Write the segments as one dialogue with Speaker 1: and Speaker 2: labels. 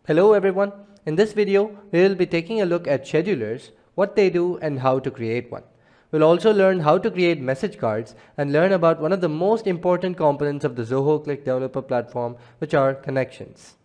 Speaker 1: Hello everyone, in this video we will be taking a look at schedulers, what they do and how to create one. We'll also learn how to create message cards and learn about one of the most important components of the Zoho Cliq developer platform, which are connections.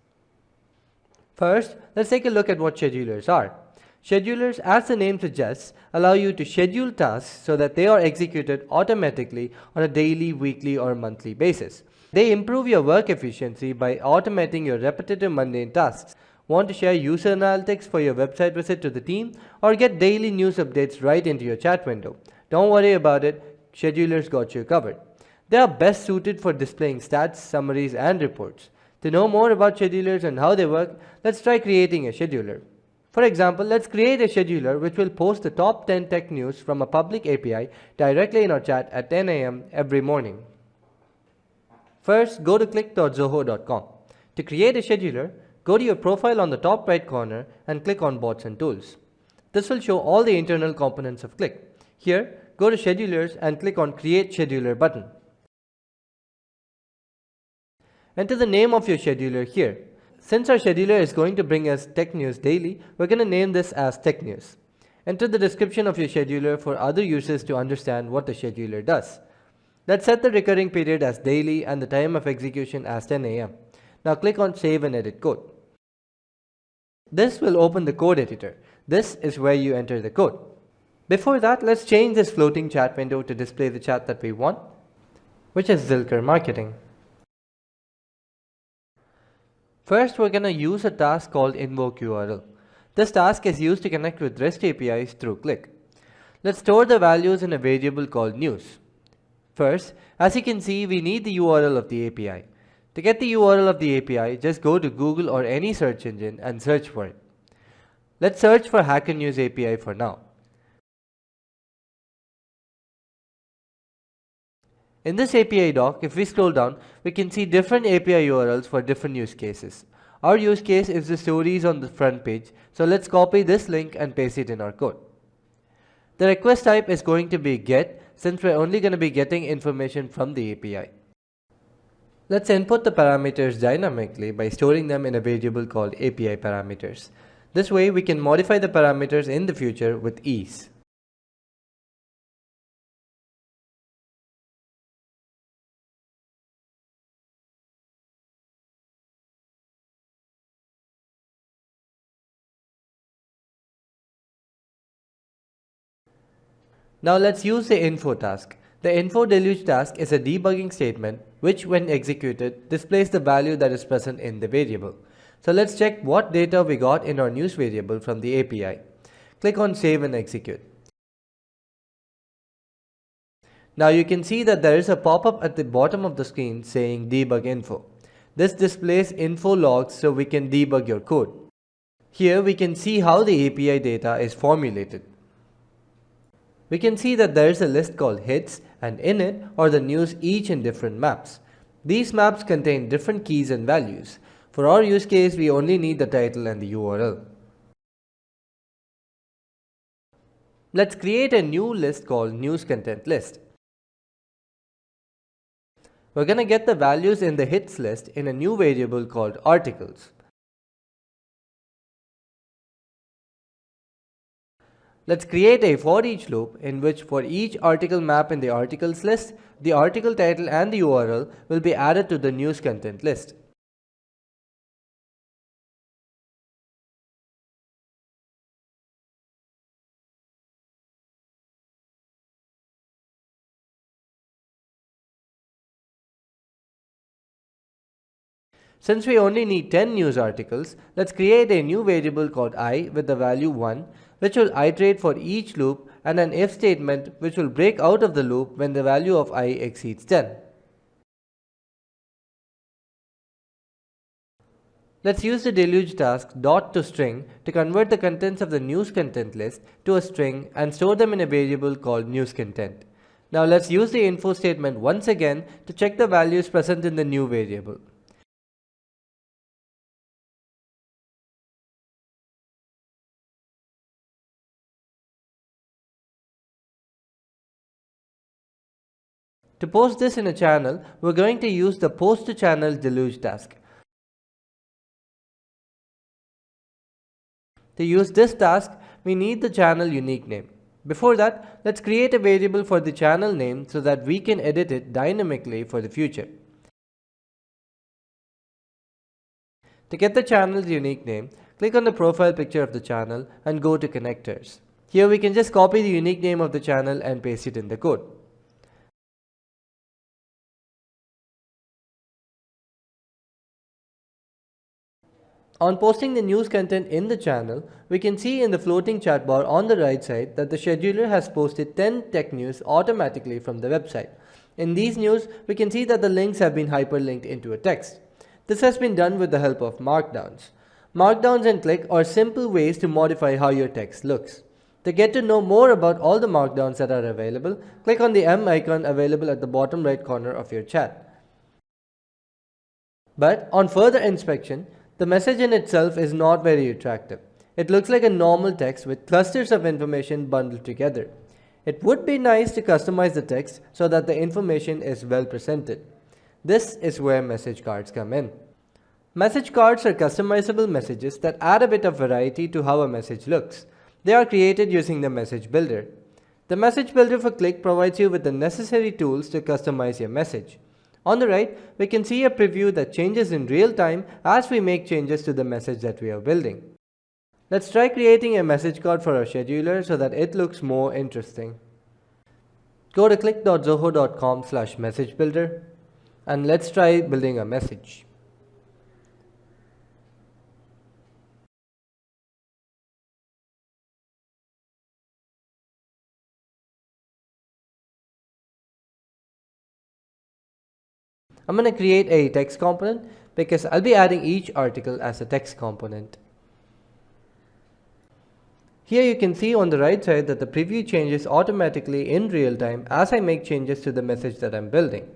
Speaker 1: First, let's take a look at what schedulers are. Schedulers, as the name suggests, allow you to schedule tasks so that they are executed automatically on a daily, weekly or monthly basis. They improve your work efficiency by automating your repetitive mundane tasks. Want to share user analytics for your website visit to the team or get daily news updates right into your chat window? Don't worry about it, schedulers got you covered. They are best suited for displaying stats, summaries and reports. To know more about schedulers and how they work, let's try creating a scheduler. For example, let's create a scheduler which will post the top 10 tech news from a public API directly in our chat at 10 a.m. every morning. First, go to click.zoho.com. To create a scheduler, go to your profile on the top right corner and click on Bots and Tools. This will show all the internal components of Cliq. Here, go to Schedulers and click on Create Scheduler button. Enter the name of your scheduler here. Since our scheduler is going to bring us tech news daily, we're going to name this as Tech News. Enter the description of your scheduler for other users to understand what the scheduler does. Let's set the recurring period as daily and the time of execution as 10 a.m. Now click on Save and Edit Code. This will open the code editor. This is where you enter the code. Before that, let's change this floating chat window to display the chat that we want, which is Zilker Marketing. First, we're going to use a task called invoke URL. This task is used to connect with REST APIs through Cliq. Let's store the values in a variable called news. First, as you can see, we need the URL of the API. To get the URL of the API, just go to Google or any search engine and search for it. Let's search for Hacker News API for now. In this API doc, if we scroll down, we can see different API URLs for different use cases. Our use case is the stories on the front page, so let's copy this link and paste it in our code. The request type is going to be GET, since we're only going to be getting information from the API. Let's input the parameters dynamically by storing them in a variable called API parameters. This way we can modify the parameters in the future with ease. Now let's use the info task. The info deluge task is a debugging statement which, when executed, displays the value that is present in the variable. So let's check what data we got in our news variable from the API. Click on Save and Execute. Now you can see that there is a pop-up at the bottom of the screen saying debug info. This displays info logs so we can debug your code. Here we can see how the API data is formulated. We can see that there is a list called hits, and in it are the news each in different maps. These maps contain different keys and values. For our use case, we only need the title and the URL. Let's create a new list called news content list. We're going to get the values in the hits list in a new variable called articles. Let's create a for each loop in which for each article map in the articles list, the article title and the URL will be added to the news content list. Since we only need 10 news articles, let's create a new variable called I with the value 1, which will iterate for each loop, and an if statement which will break out of the loop when the value of I exceeds 10. Let's use the deluge task dot to string to convert the contents of the news content list to a string and store them in a variable called news content. Now let's use the info statement once again to check the values present in the new variable. To post this in a channel, we're going to use the post to channel deluge task. To use this task, we need the channel unique name. Before that, let's create a variable for the channel name so that we can edit it dynamically for the future. To get the channel's unique name, click on the profile picture of the channel and go to connectors. Here we can just copy the unique name of the channel and paste it in the code. On posting the news content in the channel, we can see in the floating chat bar on the right side that the scheduler has posted 10 tech news automatically from the website. In these news, we can see that the links have been hyperlinked into a text. This has been done with the help of markdowns. Markdowns and Cliq are simple ways to modify how your text looks. To get to know more about all the markdowns that are available, click on the M icon available at the bottom right corner of your chat. But on further inspection, the message in itself is not very attractive. It looks like a normal text with clusters of information bundled together. It would be nice to customize the text so that the information is well presented. This is where message cards come in. Message cards are customizable messages that add a bit of variety to how a message looks. They are created using the message builder. The message builder for Cliq provides you with the necessary tools to customize your message. On the right, we can see a preview that changes in real time as we make changes to the message that we are building. Let's try creating a message card for our scheduler so that it looks more interesting. Go to cliq.zoho.com/messagebuilder and let's try building a message. I'm going to create a text component because I'll be adding each article as a text component. Here you can see on the right side that the preview changes automatically in real time as I make changes to the message that I'm building.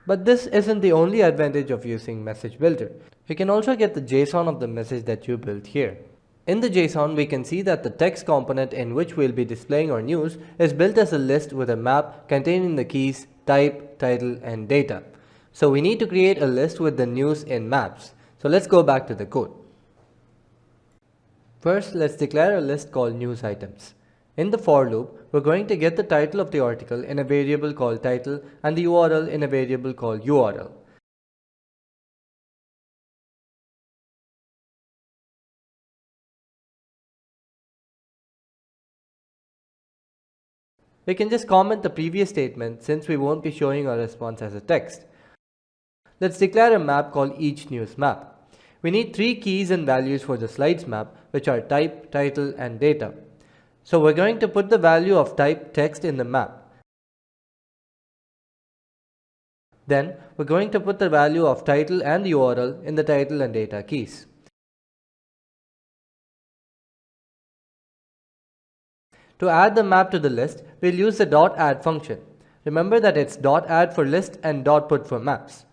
Speaker 1: But this isn't the only advantage of using Message Builder. You can also get the JSON of the message that you built here. In the JSON, we can see that the text component in which we'll be displaying our news is built as a list with a map containing the keys, type, title, and data. So we need to create a list with the news in maps. So let's go back to the code. First, let's declare a list called news items. In the for loop, we're going to get the title of the article in a variable called title and the URL in a variable called URL. We can just comment the previous statement since we won't be showing our response as a text. Let's declare a map called each news map. We need 3 keys and values for the slides map, which are type, title, and data. So we're going to put the value of type text in the map. Then we're going to put the value of title and the URL in the title and data keys. To add the map to the list, we'll use the .add function. Remember that it's .add for list and .put for maps.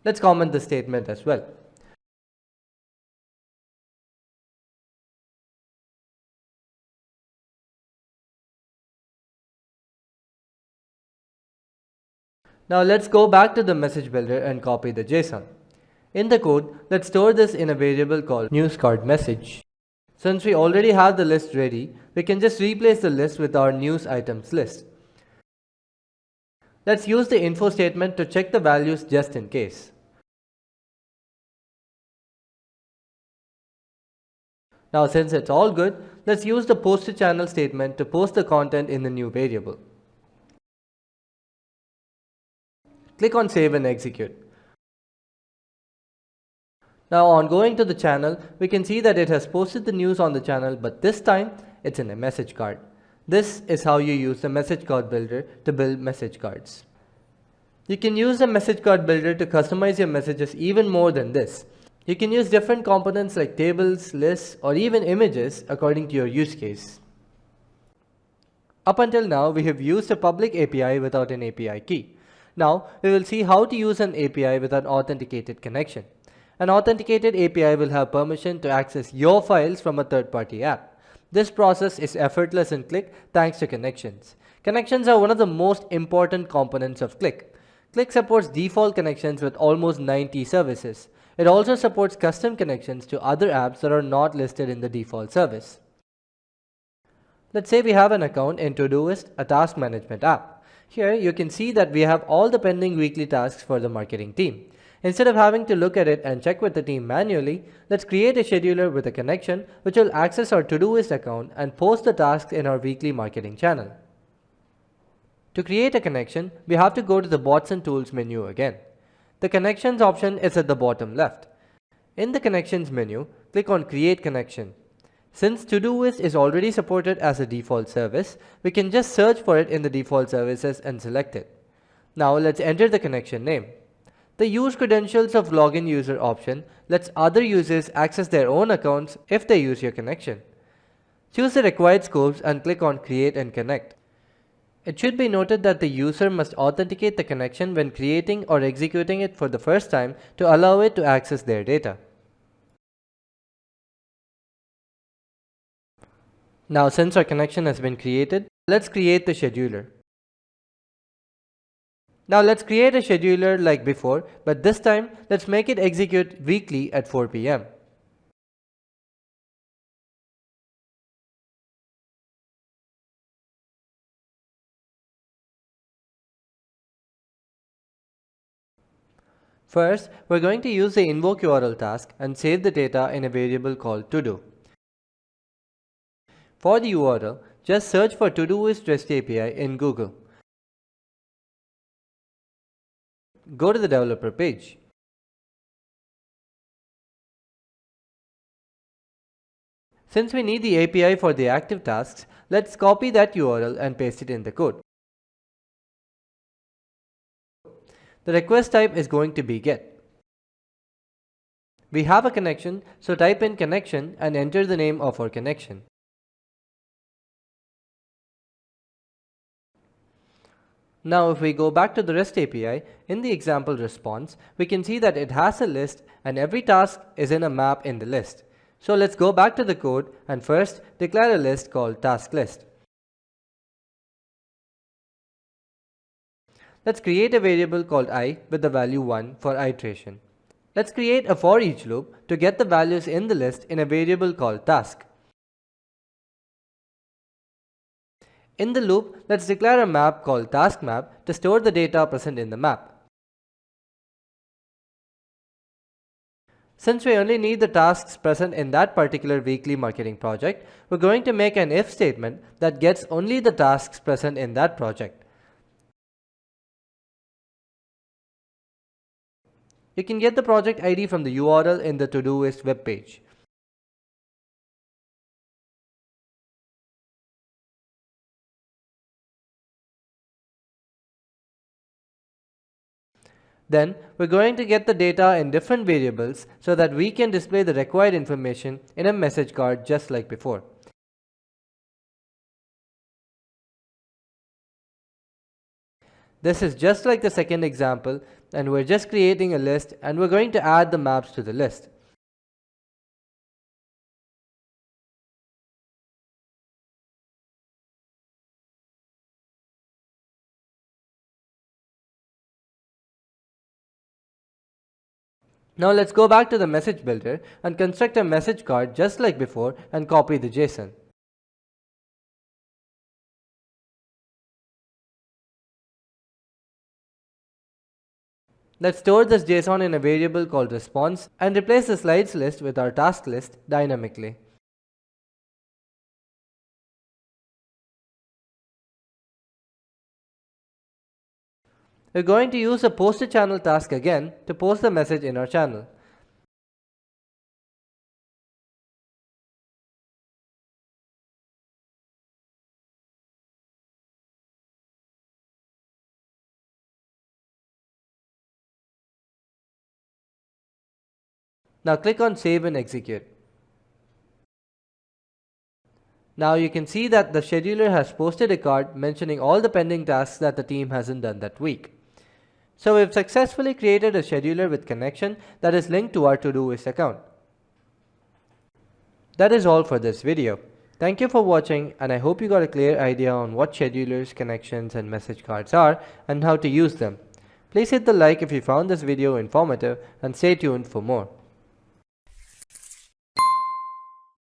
Speaker 1: Let's comment the statement as well. Now let's go back to the message builder and copy the JSON. In the code, let's store this in a variable called newsCardMessage. Since we already have the list ready, we can just replace the list with our news items list. Let's use the info statement to check the values just in case. Now since it's all good, let's use the post-to-channel statement to post the content in the new variable. Click on Save and Execute. Now on going to the channel, we can see that it has posted the news on the channel, but this time it's in a message card. This is how you use the message card builder to build message cards. You can use the message card builder to customize your messages even more than this. You can use different components like tables, lists, or even images according to your use case. Up until now, we have used a public API without an API key. Now, we will see how to use an API with an authenticated connection. An authenticated API will have permission to access your files from a third-party app. This process is effortless in Cliq thanks to connections. Connections are one of the most important components of Cliq. Cliq supports default connections with almost 90 services. It also supports custom connections to other apps that are not listed in the default service. Let's say we have an account in Todoist, a task management app. Here you can see that we have all the pending weekly tasks for the marketing team. Instead of having to look at it and check with the team manually, let's create a scheduler with a connection which will access our Todoist account and post the tasks in our weekly marketing channel. To create a connection, we have to go to the Bots and Tools menu again. The Connections option is at the bottom left. In the Connections menu, click on Create Connection. Since Todoist is already supported as a default service, we can just search for it in the default services and select it. Now let's enter the connection name. The Use Credentials of Login User option lets other users access their own accounts if they use your connection. Choose the required scopes and click on Create and Connect. It should be noted that the user must authenticate the connection when creating or executing it for the first time to allow it to access their data. Now, since our connection has been created, let's create the scheduler. Now let's create a scheduler like before, but this time let's make it execute weekly at 4 p.m. First, we're going to use the invoke URL task and save the data in a variable called todo. For the URL, just search for Todoist REST API in Google. Go to the developer page. Since we need the API for the active tasks, let's copy that URL and paste it in the code. The request type is going to be GET. We have a connection, so type in connection and enter the name of our connection. Now if we go back to the REST API, in the example response, we can see that it has a list and every task is in a map in the list. So let's go back to the code and first declare a list called task list. Let's create a variable called I with the value 1 for iteration. Let's create a for each loop to get the values in the list in a variable called task. In the loop, let's declare a map called task map to store the data present in the map. Since we only need the tasks present in that particular weekly marketing project, we're going to make an if statement that gets only the tasks present in that project. You can get the project ID from the URL in the Todoist web page. Then we're going to get the data in different variables so that we can display the required information in a message card just like before. This is just like the second example, and we're just creating a list and we're going to add the maps to the list. Now let's go back to the message builder and construct a message card just like before and copy the JSON. Let's store this JSON in a variable called response and replace the slides list with our task list dynamically. We're going to use a posted channel task again to post the message in our channel. Now click on Save and Execute. Now you can see that the scheduler has posted a card mentioning all the pending tasks that the team hasn't done that week. So we've successfully created a scheduler with connection that is linked to our Todoist account. That is all for this video. Thank you for watching, and I hope you got a clear idea on what schedulers, connections and message cards are and how to use them. Please hit the like if you found this video informative and stay tuned for more.